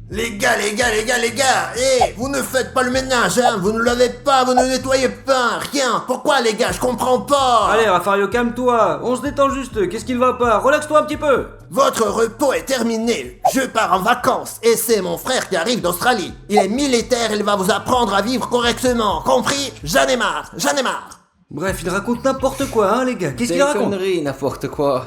Les gars, vous ne faites pas le ménage, hein, vous ne lavez pas, vous ne nettoyez pas, rien. Pourquoi les gars, je comprends pas. Allez, Raffario, calme-toi. On se détend juste. Qu'est-ce qui ne va pas? Relaxe-toi un petit peu. Votre repos est terminé. Je pars en vacances et c'est mon frère qui arrive d'Australie. Il est militaire, il va vous apprendre à vivre correctement. Compris? J'en ai marre. Bref, il raconte n'importe quoi, hein, les gars. Qu'est-ce qu'il raconte? Des conneries, n'importe quoi.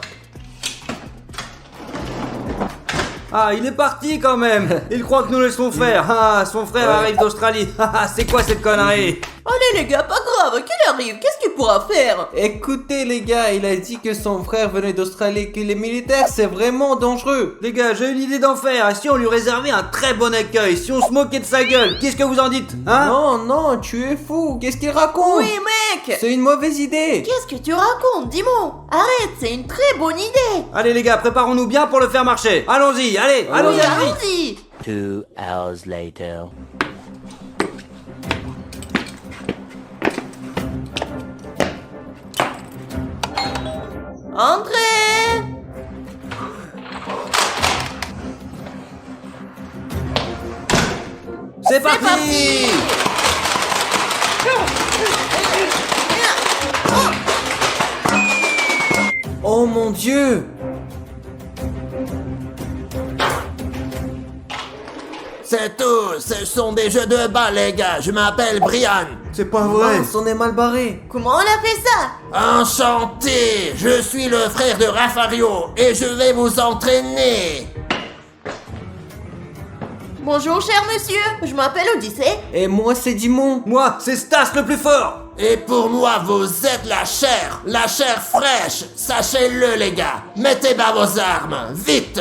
Ah, il est parti quand même. Il croit que nous laissons faire. Ah, son frère arrive d'Australie. Ah, c'est quoi cette connerie? Allez les gars, pas grave, qu'il arrive, qu'est-ce qu'il pourra faire? Écoutez les gars, il a dit que son frère venait d'Australie, qu'il est militaire, c'est vraiment dangereux. Les gars, j'ai une idée d'en faire. Et si on lui réservait un très bon accueil? Si on se moquait de sa gueule? Qu'est-ce que vous en dites? Hein? Non, tu es fou, qu'est-ce qu'il raconte? Oui mec! C'est une mauvaise idée. Qu'est-ce que tu racontes? Dis-moi! Arrête, c'est une très bonne idée! Allez les gars, préparons-nous bien pour le faire marcher. Allons-y, allez, allons-y, Oui, allons-y. allons-y! 2 hours later. Entrez! C'est parti. Oh mon Dieu. C'est tout, ce sont des jeux de bas les gars, je m'appelle Brian. C'est pas vrai. Mince, on est mal barré. Comment on a fait ça? Enchanté, je suis le frère de Raffario et je vais vous entraîner. Bonjour cher monsieur, je m'appelle Odyssée. Et moi c'est Dimon. Moi, c'est Stas le plus fort. Et pour moi, vous êtes la chair fraîche. Sachez-le les gars, mettez bas vos armes, vite.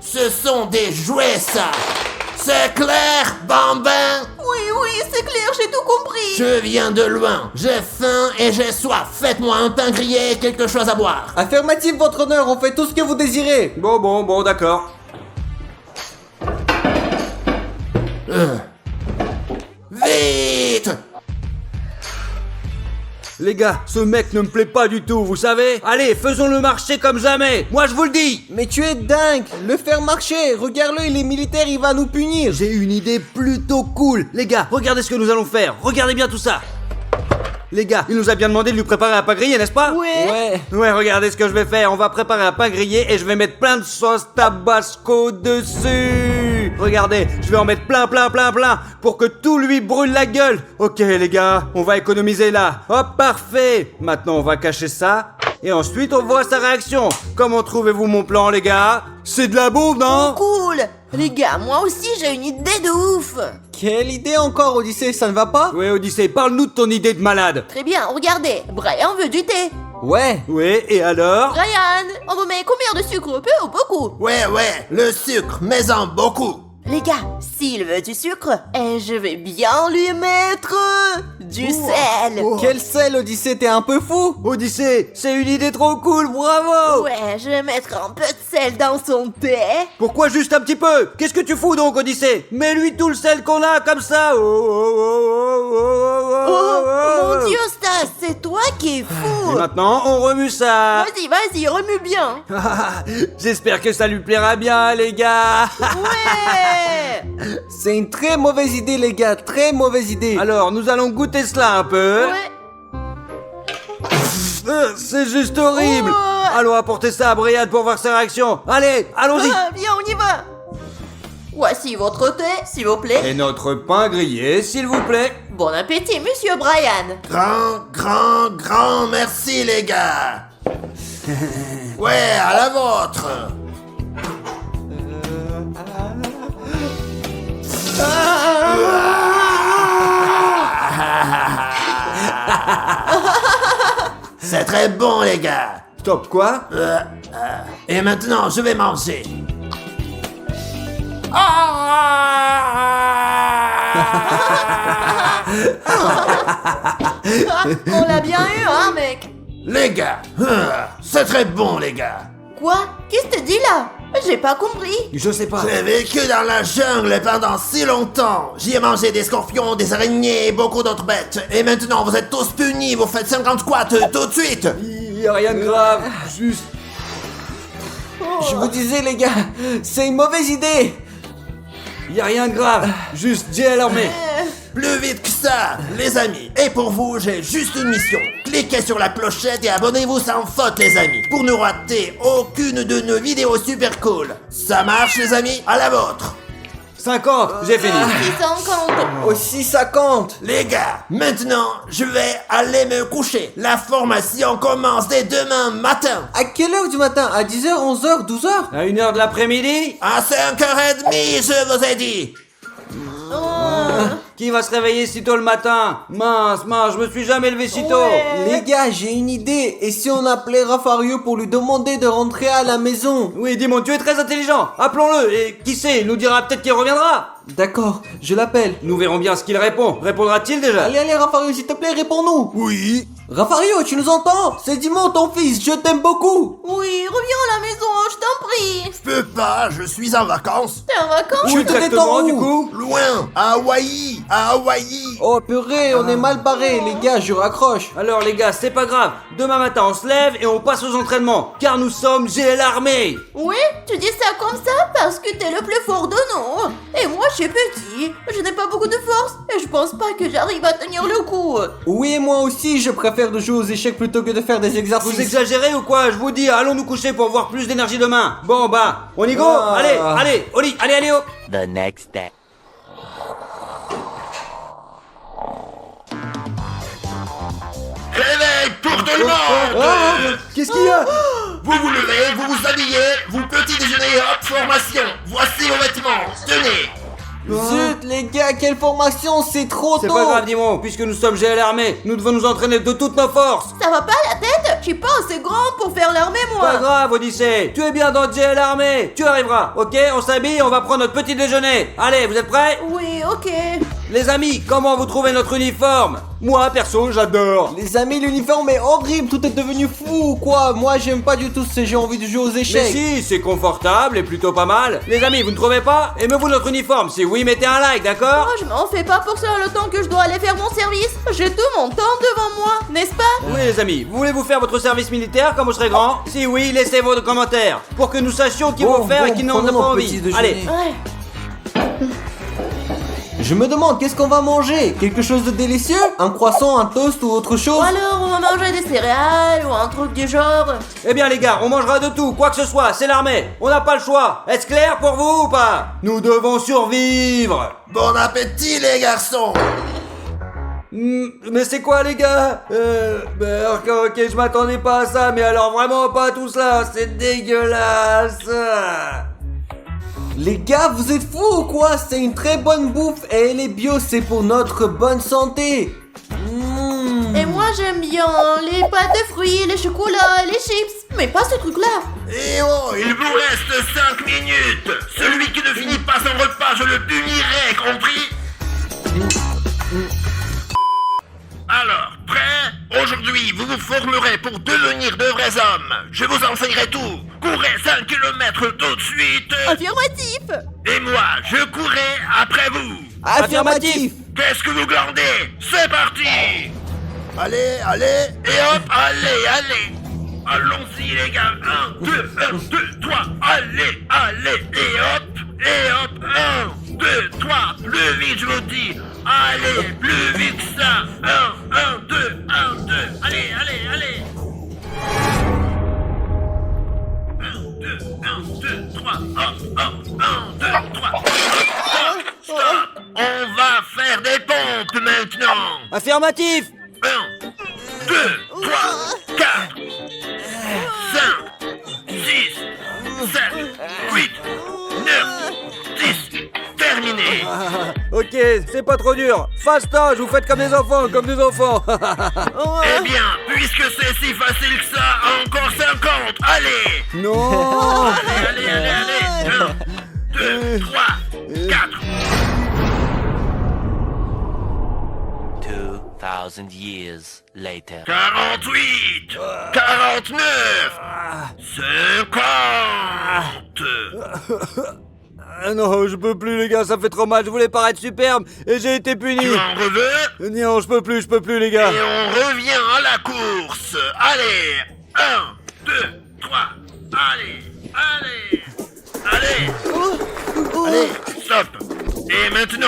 Ce sont des jouets ça. C'est clair, bambin? Oui, c'est clair, j'ai tout compris. Je viens de loin, j'ai faim et j'ai soif. Faites-moi un pain grillé et quelque chose à boire. Affirmatif votre honneur, on fait tout ce que vous désirez. Bon, d'accord. Vite! Les gars, ce mec ne me plaît pas du tout, vous savez? Allez, faisons-le marcher comme jamais. Moi, je vous le dis. Mais tu es dingue. Le faire marcher. Regarde-le, il est militaire, il va nous punir. J'ai une idée plutôt cool. Les gars, regardez ce que nous allons faire. Regardez bien tout ça. Les gars, il nous a bien demandé de lui préparer un pain grillé, n'est-ce pas? Ouais. Ouais, regardez ce que je vais faire. On va préparer un pain grillé et je vais mettre plein de sauce tabasco dessus. Regardez, je vais en mettre plein pour que tout lui brûle la gueule. Ok, les gars, on va économiser là. Hop, parfait. Maintenant, on va cacher ça. Et ensuite, on voit sa réaction. Comment trouvez-vous mon plan, les gars? C'est de la bombe, non? Cool. Les gars, moi aussi j'ai une idée de ouf. Quelle idée encore, Odyssée, ça ne va pas? Ouais, Odyssée, parle-nous de ton idée de malade. Très bien, regardez, Brian veut du thé. Ouais. Ouais, et alors? Brian, on vous met combien de sucre? Peu ou beaucoup? Ouais, le sucre, mais en beaucoup. Les gars, s'il veut du sucre, je vais bien lui mettre du sel. Quel sel, Odyssée, t'es un peu fou? Odyssée, c'est une idée trop cool, bravo! Ouais, je vais mettre un peu de sel dans son thé. Pourquoi juste un petit peu? Qu'est-ce que tu fous donc, Odyssée? Mets-lui tout le sel qu'on a, comme ça! Oh, mon Dieu, Stas, c'est toi qui es Et fou. maintenant, on remue ça! Vas-y, remue bien. J'espère que ça lui plaira bien, les gars! Ouais. C'est une très mauvaise idée, les gars, très mauvaise idée. Alors, nous allons goûter cela un peu. Ouais. C'est juste horrible! Oh. Allons apporter ça à Brian pour voir sa réaction. Allez, allons-y! Viens, on y va. Voici votre thé, s'il vous plaît. Et notre pain grillé, s'il vous plaît. Bon appétit, monsieur Brian. Grand merci les gars. Ouais, à la vôtre. C'est très bon les gars. Stop, quoi? Et maintenant, je vais manger. On l'a bien eu, hein, mec. Les gars, c'est très bon les gars. Quoi? Qu'est-ce que tu dis là? J'ai pas compris. Je sais pas. J'ai vécu dans la jungle pendant si longtemps. J'y ai mangé des scorpions, des araignées et beaucoup d'autres bêtes. Et maintenant, vous êtes tous punis, vous faites 50 squats tout de suite. Y a rien de grave, juste... Je vous disais, les gars, c'est une mauvaise idée. Y a rien de grave, juste Jay à l'armée. Plus vite que ça, les amis. Et pour vous, j'ai juste une mission. Cliquez sur la clochette et abonnez-vous sans faute, les amis, pour ne rater aucune de nos vidéos super cool. Ça marche, les amis? À la vôtre. 50, j'ai fini. 650. Aussi ça compte. Les gars, maintenant, je vais aller me coucher. La formation commence dès demain matin. À quelle heure du matin? À 10h, 11h, 12h? À 1h de l'après-midi? À 5h30, je vous ai dit. Qui va se réveiller si tôt le matin? Mince, je me suis jamais levé si tôt. Les gars, j'ai une idée. Et si on appelait Rafario pour lui demander de rentrer à la maison? Oui, dis-moi, tu es très intelligent. Appelons-le et qui sait, il nous dira peut-être qu'il reviendra. D'accord, je l'appelle. Nous verrons bien ce qu'il répond. Répondra-t-il déjà? Allez, Rafario, s'il te plaît, réponds-nous. Oui. Rafario, tu nous entends? C'est Dimon, ton fils, je t'aime beaucoup. Oui, reviens à la maison, je t'en prie. Je peux pas, je suis en vacances. T'es en vacances? Où Où exactement, du coup? Loin, à Hawaï, à Hawaï. Oh purée, on est mal barrés, les gars, je raccroche. Alors les gars, c'est pas grave. Demain matin, on se lève et on passe aux entraînements. Car nous sommes J'ai l'armée. Oui, tu dis ça comme ça parce que t'es le plus fort de nous. Et moi, je suis petit, je n'ai pas beaucoup de force et je pense pas que j'arrive à tenir le coup. Oui, moi aussi, je préfère de jouer aux échecs plutôt que de faire des exercices. Vous exagérez ou quoi? Je vous dis, allons nous coucher pour avoir plus d'énergie demain. Bon bah, on y go? Ah. Allez, au lit, allez, hop. The next day. Réveil pour tout le monde. Qu'est-ce qu'il y a? Vous vous levez, vous vous habillez, vous petit déjeuner, hop, formation. Voici vos vêtements, tenez. Zut, les gars, quelle formation, c'est trop C'est tôt. pas grave, Dimon, puisque nous sommes J'ai l'armée, nous devons nous entraîner de toutes nos forces. Ça va pas la tête? Je suis pas assez grand pour faire l'armée, moi. Pas grave, Odyssée, tu es bien dans J'ai l'armée, tu arriveras, ok? On s'habille, on va prendre notre petit déjeuner. Allez, vous êtes prêts? Oui, ok. Les amis, comment vous trouvez notre uniforme? Moi, perso, j'adore. Les amis, l'uniforme est horrible, tout est devenu fou, quoi. Moi, j'aime pas du tout ces j'ai envie de jouer aux Mais échecs. si, c'est confortable et plutôt pas mal. Les amis, vous ne trouvez pas? Aimez-vous notre uniforme? Si oui, mettez un like, d'accord? Oh, je m'en fais pas pour ça le temps que je dois aller faire mon service. J'ai tout mon temps devant moi, n'est-ce pas? Oui les amis, voulez-vous faire votre service militaire quand vous serez grand? Si oui, laissez vos commentaires pour que nous sachions qui Bon, vont faire et qui n'en prenons ont pas notre envie. petit déjeuner. Allez, Ouais. Je me demande, qu'est-ce qu'on va manger? Quelque chose de délicieux? Un croissant, un toast ou autre chose? Ou alors on va manger des céréales ou un truc du genre. eh bien les gars, on mangera de tout, quoi que ce soit, c'est l'armée. On n'a pas le choix. Est-ce clair pour vous ou pas? Nous devons survivre. Bon appétit, les garçons. Mais c'est quoi les gars? Ok, je m'attendais pas à ça, mais alors vraiment pas tout cela, c'est dégueulasse. Les gars, vous êtes fous ou quoi? C'est une très bonne bouffe et elle est bio, c'est pour notre bonne santé. Et moi j'aime bien les pâtes de fruits, les chocolats, les chips, mais pas ce truc-là. Et oh, il vous reste 5 minutes. Celui qui ne finit pas son repas, je le punirai, compris? Alors, prêt? Aujourd'hui, vous vous formerez pour devenir de vrais hommes. Je vous enseignerai tout. Courez 5 km tout de suite. Affirmatif. Et moi, je courrai après vous. Affirmatif. Qu'est-ce que vous glandez? C'est parti. Allez, allez, et hop, allez. Allons-y les gars. 1, 2, 1, 2, 3, allez, et hop, 1, 2, 3, plus vite je vous dis. Allez, plus vite que ça. 1, 2, allez. 1, 2, 3, hop, 1, 2, 3, stop. On va faire des pompes maintenant. Affirmatif. 1, 2, 3, 4, 5, 6, 7, 8, 9, 10. Terminé. Ok, c'est pas trop dur. Fastoche, vous faites comme des enfants. Eh bien, puisque c'est si facile que ça, encore 50. Allez. Non. Allez. 1, 2, 3, 4. 2,000 years later. 48, 49, 50. Non, je peux plus les gars, ça fait trop mal. Je voulais paraître superbe et j'ai été puni. Tu en veux? Non, je peux plus les gars. Et on revient à la course. Allez, 1, 2, 3, allez, stop.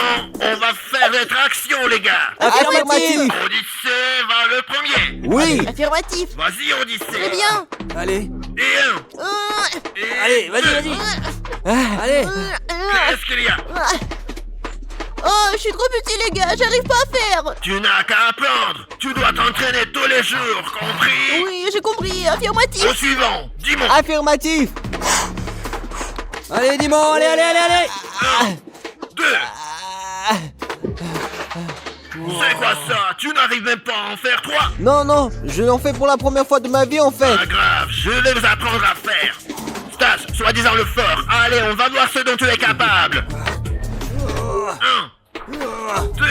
Maintenant, on va faire rétraction, les gars. Affirmatif. Odyssée va le premier. Oui. Affirmatif. Vas-y, Odyssée. Très bien. Allez. Et un. Et Allez, vas-y, deux. vas-y. Allez. Qu'est-ce qu'il y a? Oh, je suis trop petit, les gars, j'arrive pas à faire. Tu n'as qu'à apprendre. Tu dois t'entraîner tous les jours, compris? Oui, j'ai compris, affirmatif. Au suivant, dis-moi. Affirmatif. Allez, Dimon, allez, allez, allez, allez. 2. C'est quoi ça? Tu n'arrives même pas à en faire 3? Non, non, je l'en fais pour la première fois de ma vie en fait. Pas grave, je vais vous apprendre à faire. Stas, soi-disant le fort. Allez, on va voir ce dont tu es capable. 1, 2,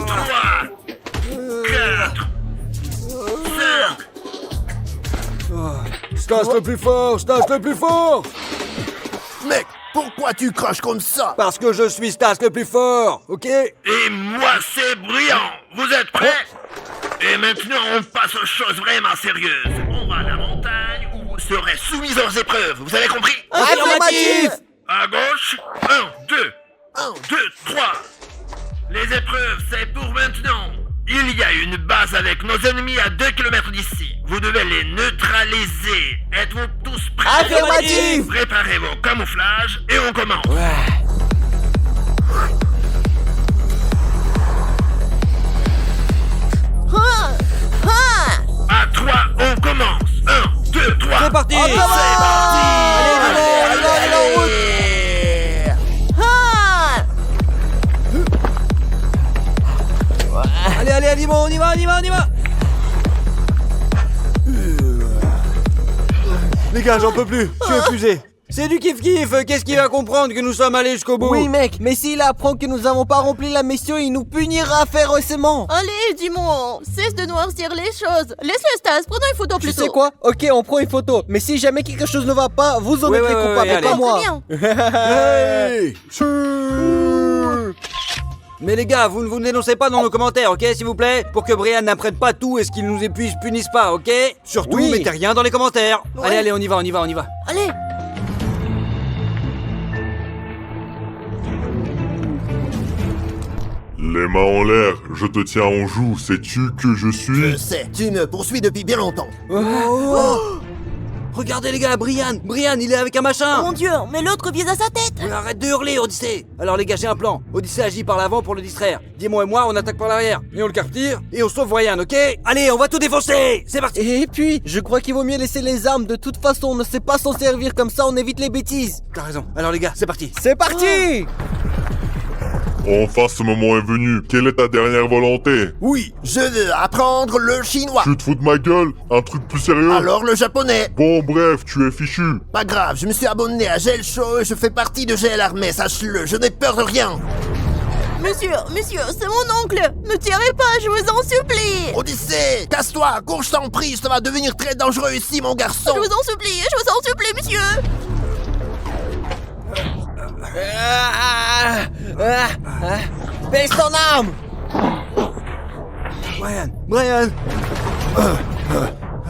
3, 4, 5. Stas le plus fort, Stas le plus fort. Mec, pourquoi tu craches comme ça? Parce que je suis Stas le plus fort, ok? Et moi, c'est brillant. Vous êtes prêts? Et maintenant, on passe aux choses vraiment sérieuses. On va à la montagne où vous serez soumis aux épreuves. Vous avez compris? Affirmatif. À gauche, 1, 2, 1, 2, 3. Les épreuves, c'est pour maintenant. Il y a une base avec nos ennemis à 2 km d'ici. Vous devez les neutraliser. Êtes-vous tous prêts? Affirmatif. Préparez vos camouflages et on commence. À 3, on commence. 1, 2, 3. C'est parti. Allez, allez, en route. Allez, allez, Dimon, on y va, on y va, on y va. Les gars, j'en peux plus, je suis épuisé. C'est du kiff-kiff, qu'est-ce qu'il va comprendre que nous sommes allés jusqu'au bout? Oui mec, mais s'il apprend que nous n'avons pas rempli la mission, il nous punira férocement. Allez, dis-moi, cesse de noircir les choses. Laisse-le, Stas, prenons une photo Tu plutôt. sais quoi? Ok, on prend une photo. Mais si jamais quelque chose ne va pas, vous en Ouais, êtes les ouais, coupables, ouais, pas allez. moi. Très bien. Hey. Mais les gars, vous ne vous dénoncez pas dans nos commentaires, ok, s'il vous plaît? Pour que Brian n'apprenne pas tout et ce qu'il nous épuise punisse pas, ok? Surtout, Oui. mettez rien dans les commentaires. Ouais. Allez, allez, on y va, on y va, on y va. Allez. Les mains en l'air, je te tiens en joue, sais-tu que je suis? Je sais, tu me poursuis depuis bien longtemps. Regardez les gars, Brian, il est avec un machin. Mon Dieu, mais l'autre vise à sa tête. Arrête de hurler, Odyssée. Alors les gars, j'ai un plan. Odyssée agit par l'avant pour le distraire. Dimon et moi, on attaque par l'arrière. Et on le capture, et on sauve Brian, ok? Allez, on va tout défoncer. C'est parti. Et puis, je crois qu'il vaut mieux laisser les armes. De toute façon, on ne sait pas s'en servir, comme ça on évite les bêtises. T'as raison. Alors les gars, c'est parti. C'est parti. Enfin, ce moment est venu. Quelle est ta dernière volonté? Oui, je veux apprendre le chinois. Tu te fous de ma gueule? Un truc plus sérieux? Alors le japonais. Bon, bref, tu es fichu. Pas grave, je me suis abonné à GL Show et je fais partie de GL Armée, sache-le, je n'ai peur de rien. Monsieur, c'est mon oncle. Ne tirez pas, je vous en supplie. Odyssée, casse-toi, cours, je t'en prie, ça va devenir très dangereux ici, mon garçon. Je vous en supplie, monsieur. Baisse ton arme. Brian.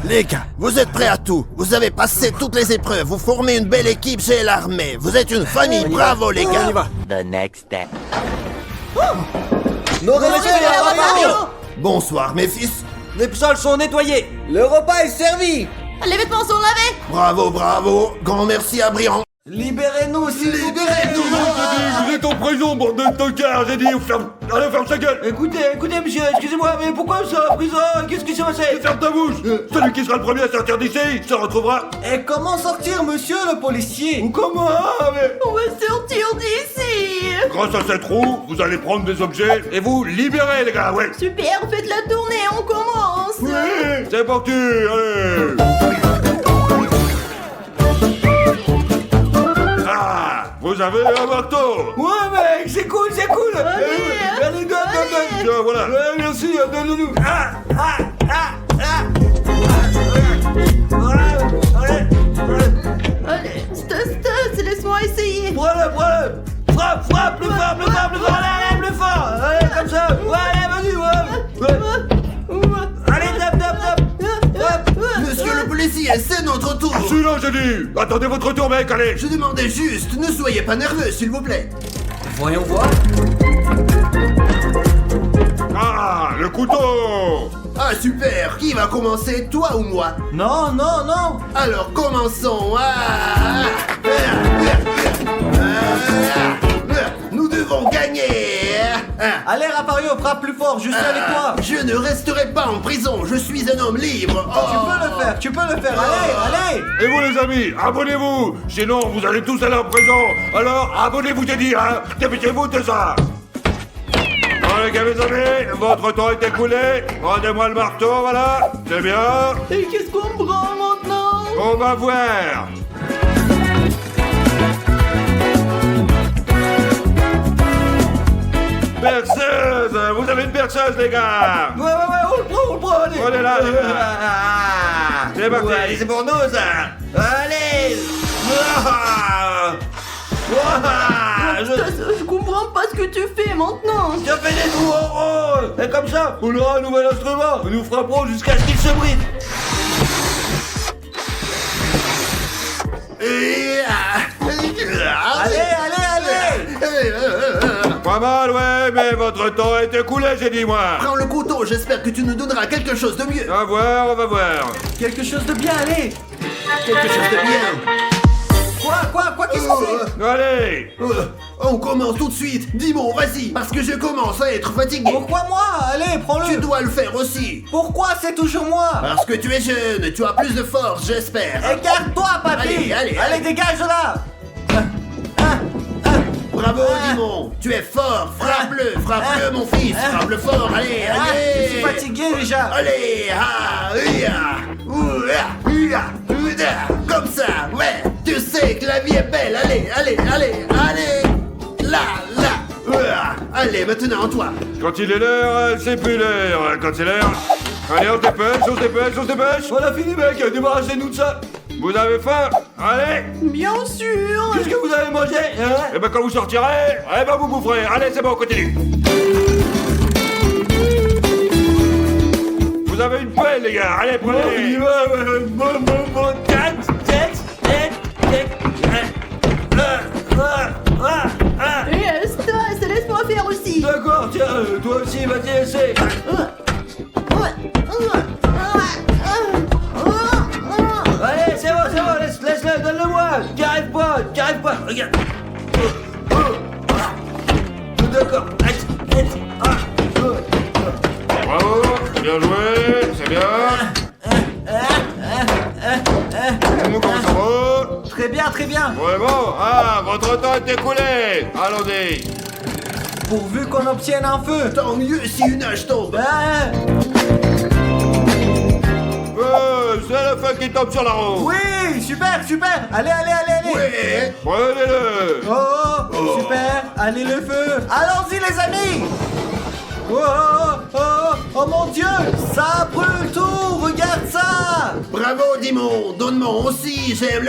Les gars, vous êtes prêts à tout. Vous avez passé toutes les épreuves, vous formez une belle équipe GL Armée. Vous êtes une famille, bravo les On y gars. va. The next day. Nos Bonsoir mes fils. Les psols sont nettoyés. Le repas est servi. Les vêtements sont lavés. Bravo. Grand merci à Brian. Libérez-nous, s'il vous plaît. Vous êtes en prison, bande de tocards, j'ai dit, allez, ferme sa gueule. Écoutez, monsieur, excusez-moi, mais pourquoi ça, prison? Qu'est-ce qui s'est passé? Ferme ta bouche. Celui qui sera le premier à sortir d'ici, se retrouvera. Et comment sortir, monsieur le policier? Ou comment, mais... On va sortir d'ici. Grâce à cette roue, vous allez prendre des objets et vous libérer, les gars, ouais. Super, faites la tournée, on commence. Oui, c'est parti, allez. Ah, vous avez un marteau. Ouais, mec, c'est cool. Allez, donne. Tiens, voilà. Merci, donne-nous. Allez, Stas, laisse-moi essayer. Voilà. Frappe, plus fort, allez, plus fort. Allez, comme ça. Allez, vas-y, ouais. Allez, tape. Monsieur le policier, c'est notre tour. Celui-là, j'ai dit. Attendez votre tour, mec, allez. Je demandais juste, ne soyez pas nerveux, s'il vous plaît. Voyons voir. Ah, le couteau! Ah super, qui va commencer, toi ou moi? Non, non, non. Alors commençons. Nous devons gagner. Allez, Rafario, frappe plus fort, je suis avec toi. Je ne resterai pas en prison, je suis un homme libre. Tu peux le faire, allez, allez. Et vous les amis, abonnez-vous! Sinon, vous allez tous aller en prison! Alors, abonnez-vous, j'ai dit, hein! Dépêchez-vous de ça! Bon les gars, mes amis, votre temps est écoulé. Rendez-moi le marteau, voilà. C'est bien. Et qu'est-ce qu'on prend maintenant? On va voir. Perceuse! Vous avez une perceuse, les gars! Ouais, on le prend, allez. On est là, les gars. C'est parti. Ouais, allez, c'est pour nous, ça. Allez. Ah. Ah, Je comprends pas ce que tu fais maintenant. Je fais des trous en rond. Et comme ça, on aura un nouvel instrument. Nous frapperons jusqu'à ce qu'il se bride. Pas mal, ouais, mais votre temps est écoulé, j'ai dit, moi. Prends le couteau, j'espère que tu nous donneras quelque chose de mieux. On va voir, on va voir. Quelque chose de bien, allez. Quelque chose de bien. Quoi, qu'est-ce que c'est? Allez. On commence tout de suite. Dis-moi, vas-y, parce que je commence à être fatigué. Pourquoi moi? Allez, Tu prends-le. dois le faire aussi. Pourquoi c'est toujours moi? Parce que tu es jeune, tu as plus de force, j'espère. Écarte-toi, papy. Allez. Dégage de là. Bravo, Dimon. Tu es fort. Frappe-le, mon fils. Frappe-le fort. Allez, Je suis fatigué déjà. Allez, comme ça, ouais. Tu sais que la vie est belle. Allez. Là. Allez, maintenant, toi. Quand il est l'heure, c'est plus l'heure. Quand c'est l'heure. Allez, on se dépêche. On a fini, mec. Débarrassez-nous de ça. Vous avez faim? Allez. Bien sûr. Qu'est-ce que vous avez mangé, hein? Et ben quand vous sortirez, eh ben vous boufferez. Allez, c'est bon, on continue. Vous avez une pelle, les gars. Allez, prenez. Et Stas, laisse-moi faire aussi. D'accord, tiens, toi aussi, vas-y, essaie. Allez, c'est bon, laisse-le, donne-le-moi. T'y arrives pas, regarde. D'accord. Bravo, bien joué, c'est bien. Comment ça va? Très bien. Ouais, bon, votre temps est écoulé. Allons-y. Pourvu qu'on obtienne un feu. Tant mieux si une hache tombe. C'est le feu qui tombe sur la roue. Oui, super. Allez. Ouais. Prenez-le. Oh, super. Allez, le feu. Allons-y, les amis. Oh mon Dieu, ça brûle tout. Regarde ça. Bravo, Dimon. Donne-moi aussi. J'aime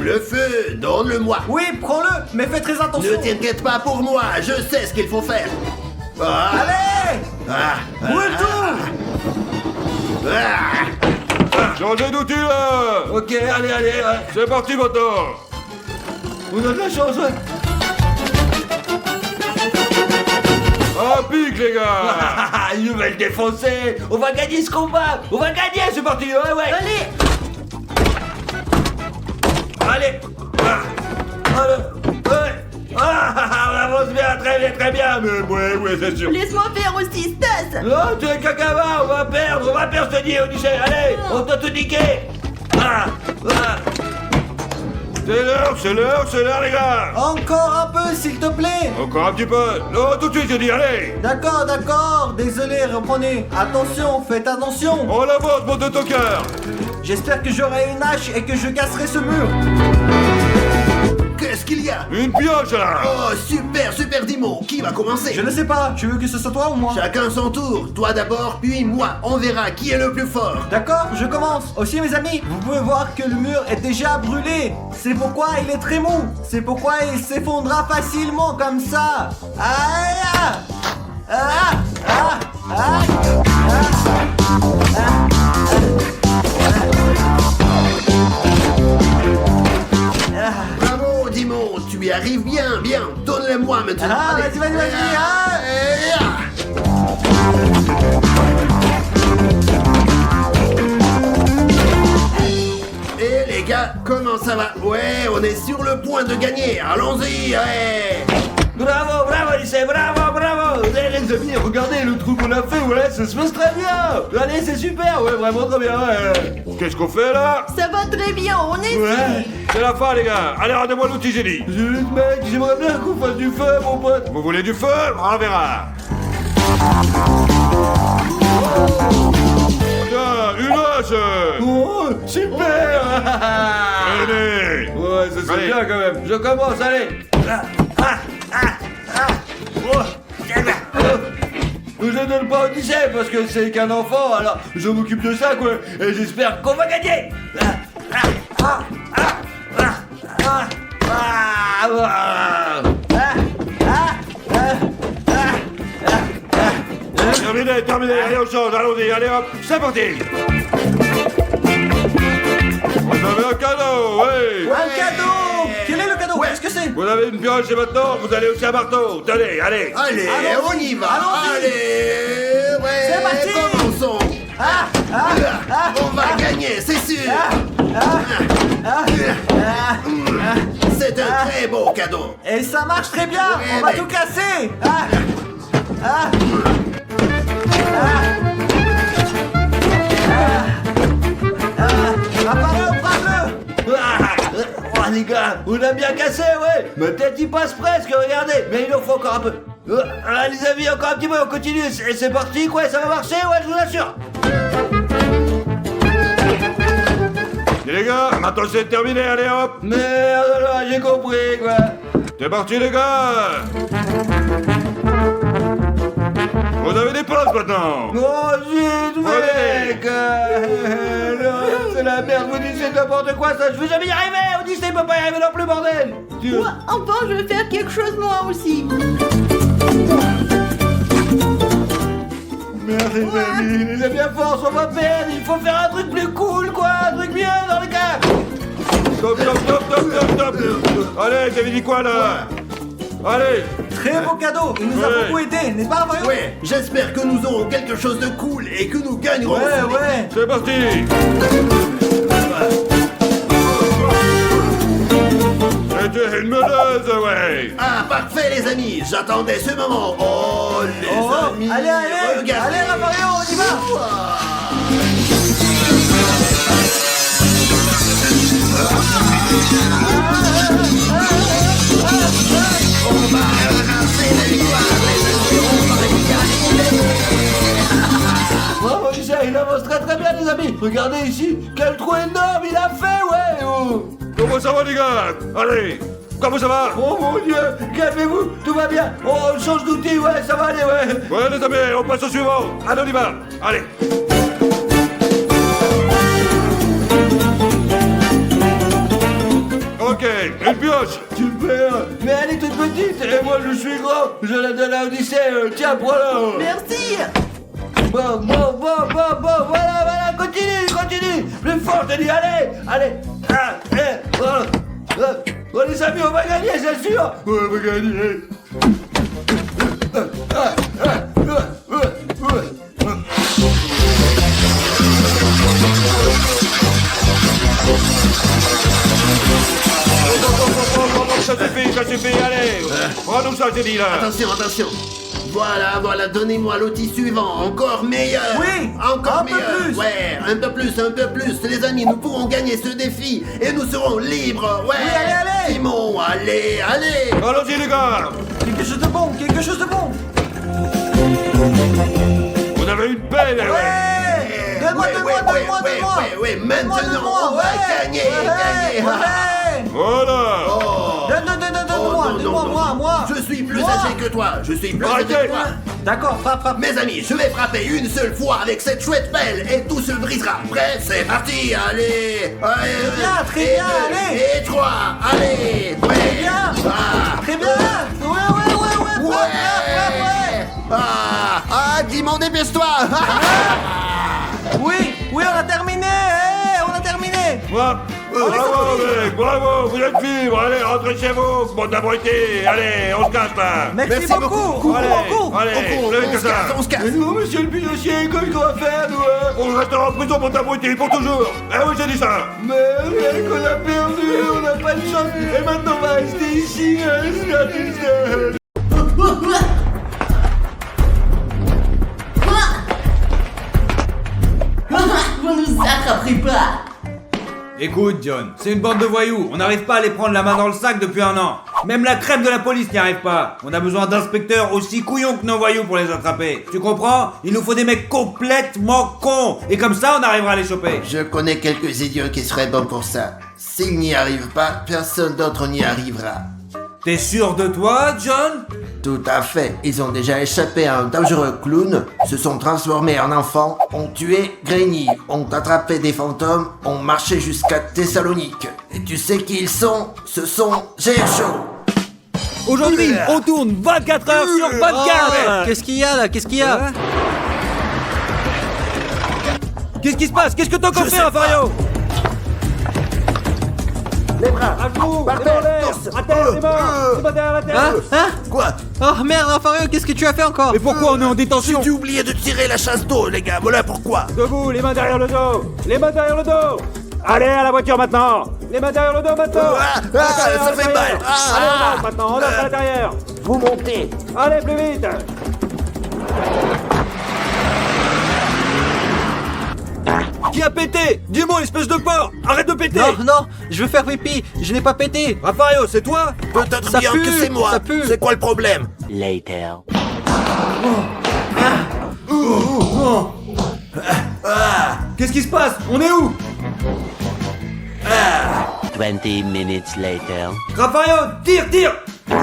le feu. Donne-le-moi. Oui, prends-le, mais fais très attention. Ne t'inquiète pas pour moi. Je sais ce qu'il faut faire. Allez, brûle tout. Changez d'outil, là. Ok, allez, ouais. C'est parti, maintenant. On a de la chance, ouais. Ah, pique, les gars. Ils nous veulent défoncer. On va gagner ce combat. C'est parti, ouais. Allez. Allez. On avance bien, très bien. Mais ouais, c'est sûr. Laisse-moi faire aussi, Stas. Non, tu es cacahuète, on va perdre, je te dis, Odyssée. Allez, on t'a tout niqué. C'est l'heure, les gars. Encore un peu, s'il te plaît. Encore un petit peu. Non, tout de suite, je dis, allez. D'accord. Désolé, reprenez. Attention, faites attention. On avance, mon de ton cœur. J'espère que j'aurai une hache et que je casserai ce mur. Qu'est-ce qu'il y a? Une pioche, là. Oh, super, Dimon. Qui va commencer? Je ne sais pas, tu veux que ce soit toi ou moi? Chacun son tour. Toi d'abord, puis moi. On verra qui est le plus fort. D'accord, je commence. Aussi, mes amis, vous pouvez voir que le mur est déjà brûlé. C'est pourquoi il est très mou. C'est pourquoi il s'effondrera facilement comme ça. Bravo, Dimon. Tu y arrives. arrive bien, bien. Donne-les-moi maintenant. Ah, Allez. vas-y, ah. Et les gars, comment ça va? Ouais, on est sur le point de gagner. Allons-y, ouais. Bravo, bravo, lycée, bravo, bravo. Les amis, regardez le trou qu'on a fait, ouais, ça se passe très bien. Allez, c'est super, ouais, vraiment très bien, ouais. Qu'est-ce qu'on fait là? Ça va très bien, on est Ouais. C'est la fin, les gars. Allez, rendez-moi l'outil génie. Juste, mec, j'aimerais bien qu'on fasse du feu, mon pote. Vous voulez du feu? On verra. Tiens, une hache. Oh, super. Allez. Ouais, ça c'est Allez. bien quand même. Je commence, allez. Je ne donne pas au lycée parce que c'est qu'un enfant, alors je m'occupe de ça, quoi. Et j'espère qu'on va gagner. Terminé, terminé. Allez, on change. Allons-y, allez hop. C'est parti. Vous avez un cadeau, oui. Un cadeau. Quel est le cadeau? Qu'est-ce que c'est? Vous avez une pioche et maintenant, vous allez aussi un marteau. Tenez, allez. Allez, Allons-y, on y va. allons-y. Allez, ouais. C'est parti. Commençons. On va gagner, c'est sûr. C'est un très beau cadeau. Et ça marche très bien. Ouais, On va mec. tout casser. Apparaît, frappe-le. Oh les gars, on a bien cassé, ouais. Ma tête y passe presque, regardez. Mais il en faut encore un peu. Ah, les amis, encore un petit peu, on continue. C'est parti, quoi, ça va marcher, ouais, je vous assure. Et les gars, maintenant c'est terminé, allez hop. Merde, là, j'ai compris, quoi. C'est parti, les gars. Vous avez des places maintenant. Oh, zut, mec. Non, c'est la merde, vous dites c'est n'importe quoi, ça. Je veux jamais y arriver. On dit ça, il peut pas y arriver non plus, bordel. Moi, enfin, je vais faire quelque chose moi aussi. Merde, les amis, à force, on va perdre. Il faut faire un truc plus cool, quoi. Un truc bien dans le cas. Top, top, top, top, top, top. Allez, t'avais dit quoi là? Allez. Très beau cadeau. Il nous a Ouais. beaucoup aidé, n'est-ce pas, Mario? Ouais, j'espère que nous aurons quelque chose de cool et que nous gagnerons. Ouais, ouais. C'est parti. C'était une meneuse, ouais. Ah, parfait, les amis. J'attendais ce moment. Oh, les Oh, amis. allez, allez. Regardez. Allez, Mario, on y va. Bravo, Michel, il avance très très bien, les amis. Regardez ici, quel trou énorme il a fait, ouais. Oh, Comment ça va, les gars? Allez. Comment ça va? oh mon Dieu, calmez-vous, tout va bien. Oh, on change d'outil, ouais, ça va aller, ouais. Ouais, les amis, on passe au suivant. Allez, on y va. Allez. Ok, une pioche. Super, mais elle est toute petite et moi je suis grand. Je la donne à Odyssée, tiens, voilà. Merci. Bon, voilà, continue. Plus fort, je te dis, allez. Oh, les amis, on va gagner, c'est sûr. Ouais, on va gagner. Ça suffit, allez. Prends-nous ça, j'ai dit là. Attention, attention. Voilà, donnez-moi l'outil suivant, encore meilleur. Oui, encore un peu meilleur. plus. Ouais, un peu plus, les amis, nous pourrons gagner ce défi et nous serons libres. Ouais. Oui, allez. Simon, allez. Allons-y, les gars. Quelque chose de bon. Vous avez une pelle, ouais. Ouais. Donne-moi. Ouais, maintenant, on va gagner. Ouais. Voilà. Oh. Donne-moi, moi. Je suis plus Moi. âgé que toi. Arrêtez. D'accord, frappe. Mes amis, je vais frapper une seule fois avec cette chouette pelle et tout se brisera. Prêt, c'est parti, allez. Très bien, Et allez. deux, et 3, allez. Prêt. bien. Ah. Très bien. Ouais. Frappe. Ah, Dimon, dépêche-toi. Oui, on a terminé. On a terminé. Moi, Bravo, mec, bravo, vous êtes libres. Allez, rentrez chez vous, bande d'abrutis. Allez, on se casse là. Merci beaucoup. Allez, allez, levez que ça. On se casse. Mais nous, monsieur le policier, qu'est-ce qu'on va faire, nous, hein? On restera en prison, bande d'abrutis, pour toujours. Eh oui, j'ai dit ça. Mais rien qu'on a perdu, on n'a pas de chance. Et maintenant, on va rester ici, hein, Vous nous attraperez pas. Écoute, John, c'est une bande de voyous. On n'arrive pas à les prendre la main dans le sac depuis un an. Même la crème de la police n'y arrive pas. On a besoin d'inspecteurs aussi couillons que nos voyous pour les attraper. Tu comprends? Il nous faut des mecs complètement cons. Et comme ça, on arrivera à les choper. Je connais quelques idiots qui seraient bons pour ça. S'ils n'y arrivent pas, personne d'autre n'y arrivera. T'es sûr de toi, John? Tout à fait. Ils ont déjà échappé à un dangereux clown, se sont transformés en enfants, ont tué Granny, ont attrapé des fantômes, ont marché jusqu'à Thessalonique. Et tu sais qui ils sont? Ce sont GFO. Aujourd'hui, on tourne 24 heures sur 24. Qu'est-ce qu'il y a là? Qu'est-ce qu'il y a? Qu'est-ce qui se passe? Qu'est-ce que t'as encore fait, Rafario? Les bras. À genoux, Par les terre, mains en l'air, tous. à terre, les mains, les mains derrière la tête. Hein? Quoi? Oh merde, Rafario, qu'est-ce que tu as fait encore? Mais pourquoi on est en détention? Tu oublié de tirer la chasse d'eau, les gars. Voilà pourquoi. Debout, les mains derrière le dos. Les mains derrière le dos. Allez, à la voiture maintenant. Les mains derrière le dos maintenant. Ça fait mal. Allez, on entre maintenant, on entre à l'intérieur. Vous montez. Allez, plus vite. Qui a pété? Dis-moi, espèce de porc. Arrête de péter. Non, je veux faire pipi, je n'ai pas pété. Rafario, c'est toi? Peut-être Ça bien pue, que c'est moi. ça pue. C'est quoi le problème? Later. Qu'est-ce qui se passe? On est où? 20 minutes later. Rafario, tire. Oh,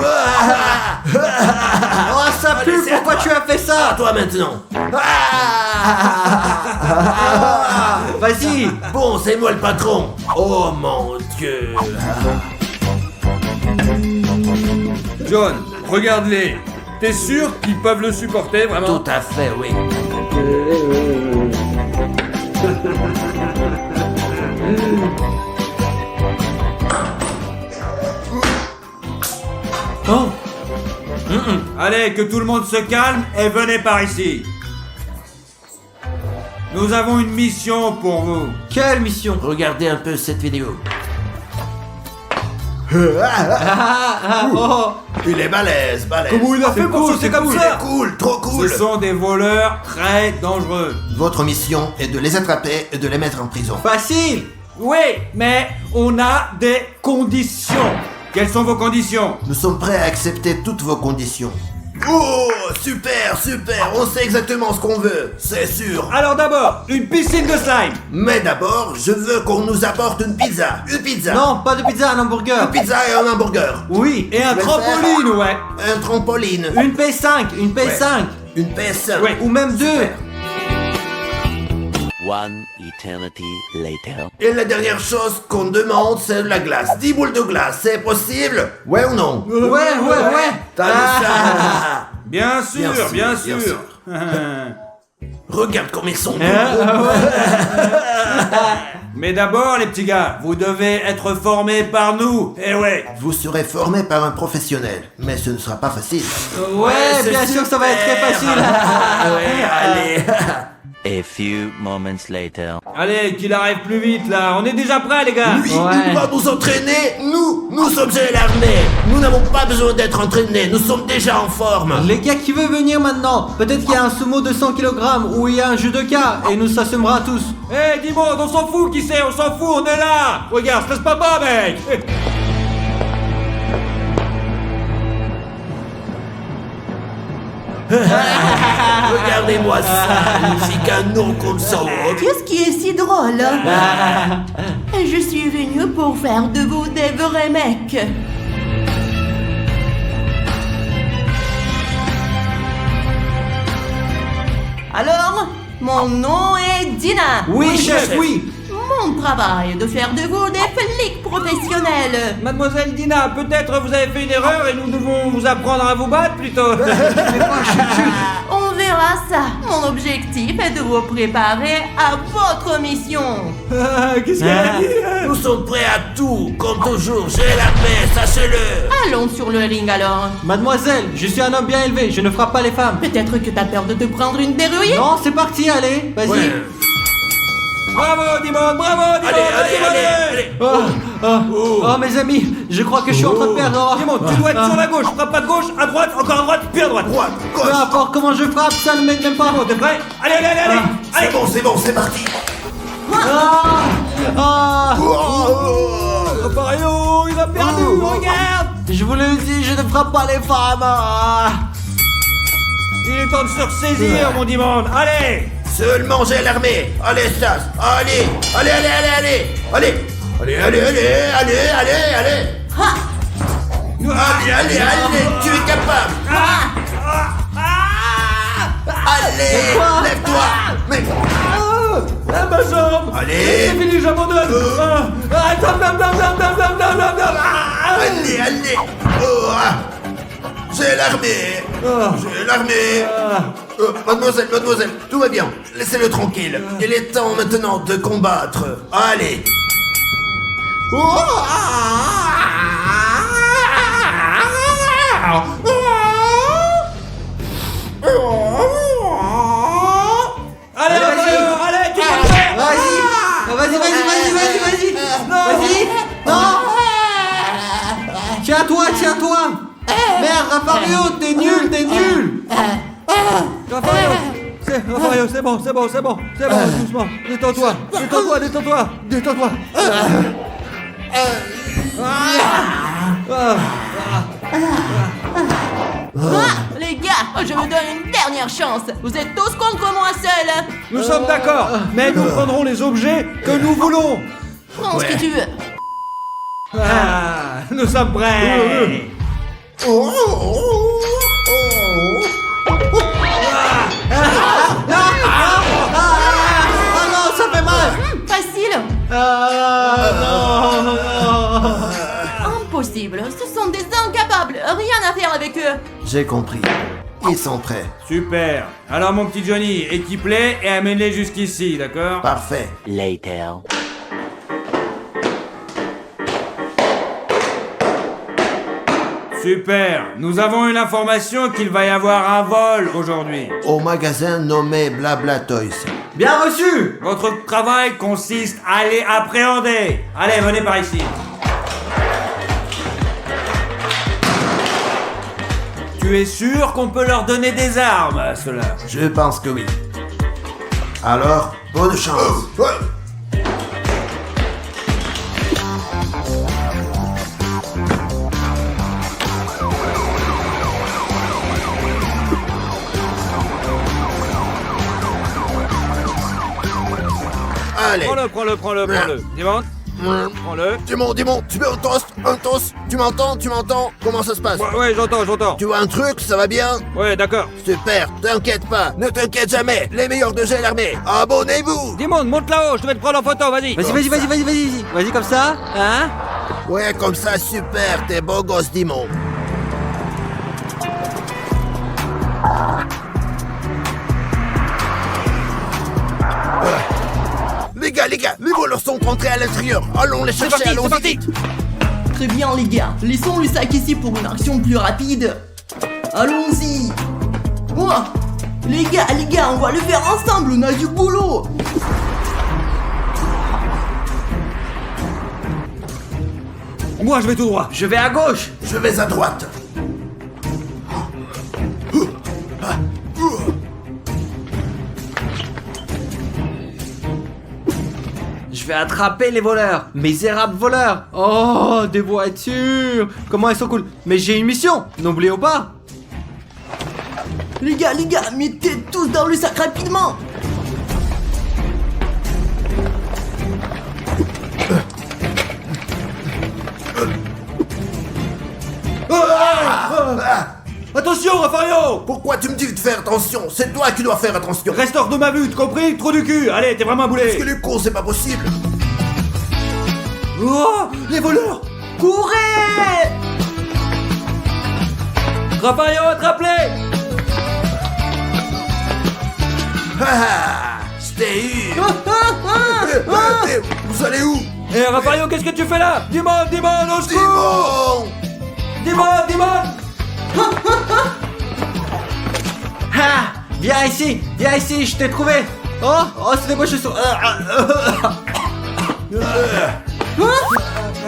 ça pue, Allez, c'est à pourquoi toi. tu as fait À ça? toi maintenant. Vas-y. Bon, c'est moi le patron. Oh mon Dieu. John, regarde-les. T'es sûr qu'ils peuvent le supporter, vraiment? Tout à fait, oui. Oh, Allez, que tout le monde se calme et venez par ici. Nous avons une mission pour vous. quelle mission? Regardez un peu cette vidéo. Oh, Il est balèze. Comment il a fait pour sauter comme ça? Cool, trop cool. Ce sont des voleurs très dangereux. Votre mission est de les attraper et de les mettre en prison. facile. Oui, mais on a des conditions. Quelles sont vos conditions? Nous sommes prêts à accepter toutes vos conditions. Oh, super, on sait exactement ce qu'on veut, c'est sûr. Alors d'abord, une piscine de slime. Mais d'abord, je veux qu'on nous apporte une pizza. Une pizza. Non, pas de pizza, un hamburger. Une pizza et un hamburger. Oui. Et un Je vais trampoline, ouais. Un trampoline. Une PS5, une PS5. Une PS. Ouais. Ou même deux. One eternity later. Et la dernière chose qu'on demande, c'est de la glace. 10 boules de glace, c'est possible? Ouais ou non? Ouais. T'as vu ça? Bien sûr, bien bien sûr. Regarde comme ils sont Mais d'abord, les petits gars, vous devez être formés par nous. Eh ouais. Vous serez formé par un professionnel, mais ce ne sera pas facile. Ouais, c'est bien sûr que ça va être très super. facile. Ouais, allez. A few moments later. Allez, qu'il arrive plus vite là. On est déjà prêts, les gars. Lui, Ouais. il va nous entraîner. Nous sommes l'armée. Nous n'avons pas besoin d'être entraînés. Nous sommes déjà en forme. Les gars, qui veut venir maintenant? Peut-être qu'il y a un sumo de 100 kg ou il y a un judoka et nous s'assumera tous. Eh, dis-moi, on s'en fout qui c'est, on s'en fout, on est là. Regarde, se laisse pas pas, mec. Regardez-moi ça. Magnifique, un nom comme ça. Qu'est-ce qui est si drôle? Je suis venue pour faire de vous des vrais mecs. Alors, mon nom est Dina. Oui, chef, oui. Mon travail est de faire de vous des flics professionnels. Mademoiselle Dina, peut-être vous avez fait une erreur et nous devons vous apprendre à vous battre plutôt. On verra sera ça. Mon objectif est de vous préparer à votre mission. Qu'est-ce qu'elle a dit Nous sommes prêts à tout, comme toujours. J'ai la paix, sachez-le. Allons sur le ring alors. Mademoiselle, je suis un homme bien élevé, je ne frappe pas les femmes. Peut-être que t'as peur de te prendre une dérouillée. Non, c'est parti, allez, vas-y. Ouais. Bravo, Dimon, bravo, Dimon. Allez. Oh, mes amis, je crois que je suis en train de perdre. Dimon, tu dois être sur la gauche. Frappe pas de gauche, à droite, encore à droite, puis à droite. Droite, Peu gauche. importe comment je frappe, ça ne m'aide même pas. Bon, t'es prêt? Allez. C'est bon, c'est parti. Rafario, il a perdu, regarde. Je vous le dis, je ne frappe pas les femmes. Il est temps de se ressaisir, mon Dimon. Allez. Seulement j'ai l'armée. Allez, Stas. Allez. Allez, tu es capable. Allez, lève-toi. Mais Ma jambe. allez. C'est fini, j'abandonne. Allez. J'ai l'armée. Mademoiselle, tout va bien. Laissez-le tranquille. Il est temps maintenant de combattre. Allez. Allez, allez, tu peux le faire. Vas-y. Vas-y. Non. Tiens-toi. Merde, Rafario, t'es nul. Rafario, c'est bon, doucement. Détends-toi. Les gars, je vous donne une dernière chance. Vous êtes tous contre moi seul. Nous sommes d'accord, mais nous prendrons les objets que nous voulons. Prends ce que tu veux. Nous sommes prêts. Ah non, ça fait mal. Facile. Non. Impossible. Ce sont des incapables. Rien à faire avec eux. J'ai compris. Ils sont prêts. Super. Alors mon petit Johnny, équipe-les et amène-les jusqu'ici, d'accord? Parfait. Later. Super. Nous avons une information qu'il va y avoir un vol aujourd'hui. Au magasin nommé Blabla Toys. Bien reçu. Votre travail consiste à les appréhender. Allez, venez par ici. Tu es sûr qu'on peut leur donner des armes à ceux-là? Je pense que oui. Alors, bonne chance. Allez. Prends-le. Dimon, prends-le. Dis-moi, tu veux un toast? Tu m'entends? Comment ça se passe? Ouais, j'entends. Tu vois un truc, ça va bien? Ouais, d'accord. Super, t'inquiète pas, ne t'inquiète jamais, les meilleurs de J'ai l'armée, abonnez-vous! Dimon, monte là-haut, je vais te prendre en photo, vas-y. Vas-y comme ça, hein? Ouais, comme ça, super, t'es beau gosse, Dimon. Les gars, les voleurs sont rentrés à l'intérieur, allons les chercher, allons-y! Très bien, les gars. Laissons le sac ici pour une action plus rapide. Allons-y. Les gars, on va le faire ensemble. On a du boulot. Moi, je vais tout droit. Je vais à gauche. Je vais à droite. Je vais attraper les voleurs. Misérables voleurs. Oh, des voitures. Comment elles sont cool. Mais j'ai une mission, n'oublions pas. Les gars, mettez tous dans le sac rapidement. Attention, Rafario! Pourquoi tu me dis de faire attention? C'est toi qui dois faire attention. Reste hors de ma vue, tu compris? Trou du cul! Allez, t'es vraiment un Parce que boulet! les cons, c'est pas possible. Oh! Les voleurs! Courez! Rafario, attrape-les! C'était eu. Vous allez où? Eh, Raphaël, qu'est-ce que tu fais là? Dimon, au secours! Dimon! Ah, viens ici, je t'ai trouvé. Oh, c'est des moches chaussures.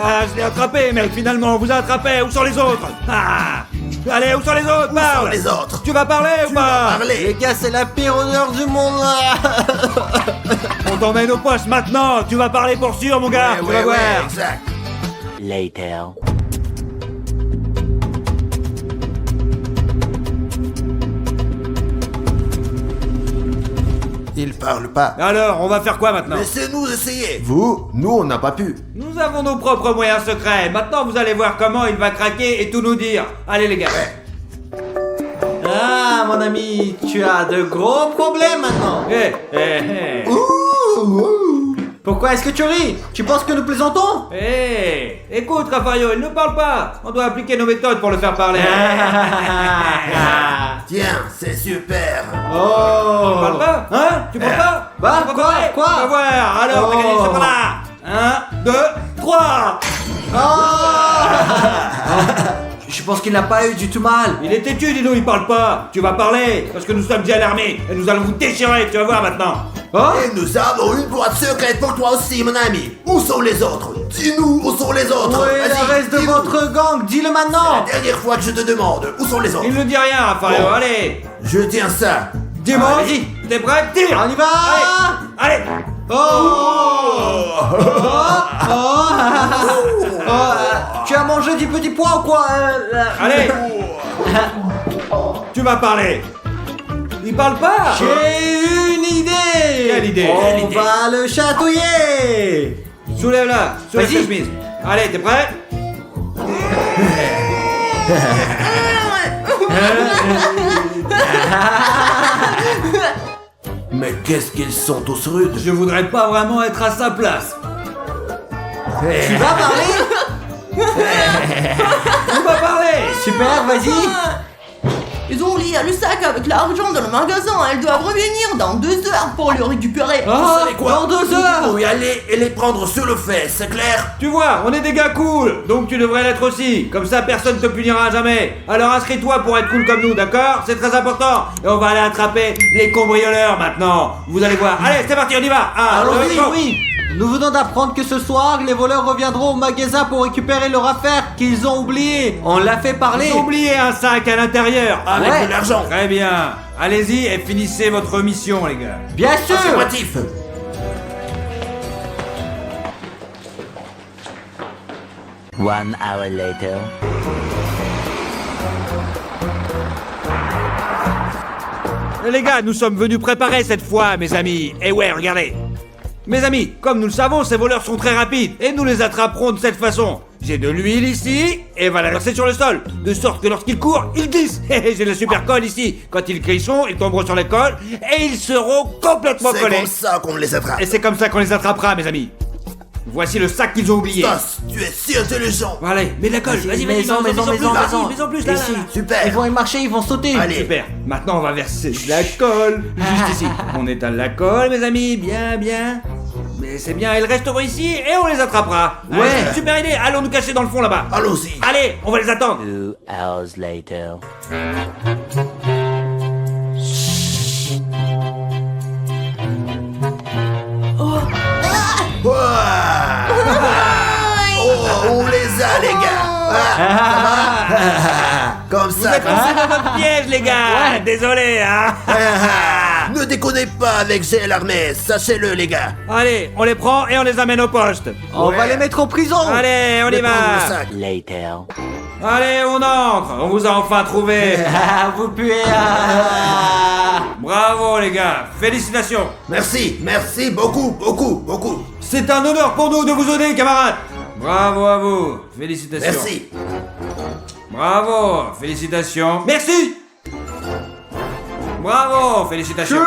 Ah, je l'ai attrapé, mec, finalement, on vous a attrapé. Où sont les autres? Ah! Allez, où sont les autres? Parle! Les autres. Tu vas parler ou pas? Parlez. Les gars, c'est la pire odeur du monde. On t'emmène au poste maintenant. Tu vas parler pour sûr, mon gars. Tu vas voir. Exact. Later. Il parle pas. Alors, on va faire quoi maintenant? Laissez-nous essayer. Vous? Nous, on n'a pas pu. Nous avons nos propres moyens secrets. Maintenant, vous allez voir comment il va craquer et tout nous dire. Allez, les gars. Ah, mon ami, tu as de gros problèmes maintenant. Pourquoi est-ce que tu ris? Tu penses que nous plaisantons? Écoute, Raphaël, il ne parle pas. On doit appliquer nos méthodes pour le faire parler. Tiens, c'est super. Oh. Tu parles pas? Hein? Tu parles pas? Bah, Tu vas quoi? parler? Quoi? On va voir. Alors, t'as gagné, c'est par là. 1, 2, 3. Je pense qu'il n'a pas eu du tout mal. Il est têtu, dis-nous, il parle pas. Tu vas parler, parce que nous sommes bien armés. Et nous allons vous déchirer, tu vas voir maintenant. Et nous avons une boîte secrète pour toi aussi, mon ami. Où sont les autres? Dis-nous, où sont les autres? Où est le reste de dis-nous. votre gang? Dis-le La maintenant. dernière fois que je te demande, où sont les autres? Il ne dit rien, Raphaël, Bon. allez. Je tiens ça. Dis-moi, Allez-y. t'es prêt? Tire. On y va. Allez. Tu as mangé du petit pois ou quoi? Allez. Tu vas parler. Il parle pas. J'ai une idée. Quelle idée? On va le chatouiller. Soulève-la, soulève Vas-y. ta chemise. Allez, t'es prêt? Mais qu'est-ce qu'ils sont tous rudes. Je voudrais pas vraiment être à sa place. Tu vas parler? On va parler. Super, vas-y. Ils ont lié le sac avec l'argent dans le magasin. Elles doivent revenir dans 2 heures pour le récupérer. Vous savez quoi? Dans 2 heures. Nous y aller et les prendre sur le fait, c'est clair? Tu vois, on est des gars cool, donc tu devrais l'être aussi. Comme ça, personne te punira jamais. Alors inscris-toi pour être cool comme nous, d'accord? C'est très important. Et on va aller attraper les cambrioleurs maintenant. Vous allez voir. Allez, c'est parti, on y va. Allons-y, oui. Nous venons d'apprendre que ce soir, les voleurs reviendront au magasin pour récupérer leur affaire qu'ils ont oubliée. On l'a fait parler. J'ai oublié un sac à l'intérieur. Avec Ouais. de l'argent. Très bien. Allez-y et finissez votre mission, les gars. Bien sûr. Affirmatif. One hour later. Les gars, nous sommes venus préparer cette fois, mes amis. Et ouais, regardez. Mes amis, comme nous le savons, ces voleurs sont très rapides et nous les attraperons de cette façon. J'ai de l'huile ici et va la verser sur le sol, de sorte que lorsqu'ils courent, ils glissent. J'ai le super colle ici. Quand ils crisseront, ils tomberont sur les colles et ils seront complètement C'est collés. comme ça qu'on les attrape. Et c'est comme ça qu'on les attrapera, mes amis. Voici le sac qu'ils ont oublié. Stas, tu es si intelligent. Allez, mets de la colle. Vas-y, Maison, maison, maison, maison. Mets en plus, là, là, Ici. là. Super. Ils vont y marcher, ils vont sauter. Allez. Super. Maintenant, on va verser de la colle. Juste ici. On étale la colle, mes amis. Bien, bien. Mais c'est bien, elles resteront ici et on les attrapera. Ouais. Allez, super idée. Allons nous cacher dans le fond là-bas. Allons-y. Allez, on va les attendre. 2 hours later. Ouah. Oh, on les a, les gars. Ah, ça va? Comme ça, comme ça. C'est votre piège, les gars. Désolé, hein. Ne déconnez pas avec Gel Armé, sachez-le, les gars. Allez, on les prend et on les amène au poste. On va les mettre en prison. Allez, on y Prendre le va. sac. Later. Allez, on entre. On vous a enfin trouvé. Vous puez. Bravo, les gars. Félicitations. Merci, merci beaucoup, beaucoup, beaucoup. C'est un honneur pour nous de vous aider, camarades. Bravo à vous. Félicitations. Merci. Bravo. Félicitations. Merci. Bravo. Félicitations.